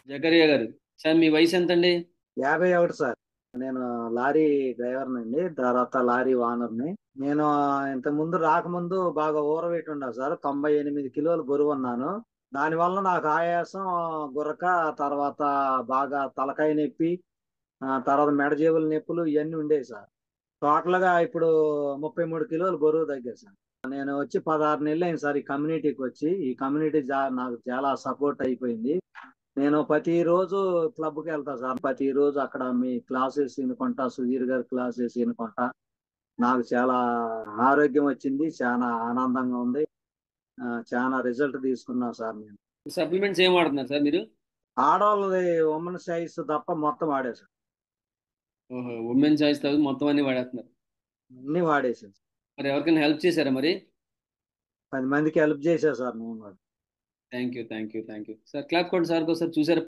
జకరియా గారు. సార్ మీ వయసు ఎంతండి? 51 సార్. నేను లారీ డ్రైవర్‌నండి. తర్వాత లారీ ఓనర్‌ని. నేను ఇంతకు ముందు రాకముందు బాగా ఊరవెట్టి ఉండా సార్. 98 కిలోలు బరువున్నాను. దానివల్ల నాకు ఆయాసం, గురక, తర్వాత బాగా తలకాయ నొప్పి, తర్వాత మెడ జేబుల నొప్పులు ఇయన్నీ ఉండేవి సార్. టోటల్‌గా ఇప్పుడు 33 కిలోలు బరువు తగ్గా సార్. నేను వచ్చి 16 నెలలయింది సార్ ఈ కమ్యూనిటీకొచ్చి. ఈ కమ్యూనిటీ నాకు చాలా సపోర్ట్ అయిపోయింది. నేను ప్రతిరోజు క్లబ్‌కెళ్తా సార్. ప్రతిరోజు అక్కడ మీ క్లాసెస్ ఇనుకుంటా, సుధీర్ గారి క్లాసెస్ ఇనుకుంటా. నాకు చాలా ఆరోగ్యం వచ్చింది. చానా ఆనందంగా ఉంది. చానా రిజల్ట్ తీసుకున్నా సార్ నేను. సప్లిమెంట్స్ ఏం వాడుతున్నారు సార్ మీరు? ఆడోళ్ళది ఉమెన్ సైజ్ తప్ప మొత్తం వాడేసాను. ఓహో! ఉమెన్ చాయిస్ తర్వాత మొత్తం అన్ని వాడేస్తున్నారు. అన్నీ వాడేసాను. మరి ఎవరికైనా హెల్ప్ చేశారా మరి? 10 మందికి హెల్ప్ చేశా సార్ నేను కూడా. Thank you. Thank you. Thank you. Sir clap కొట్టండి సార్‌కి ఒకసారి చూసారా?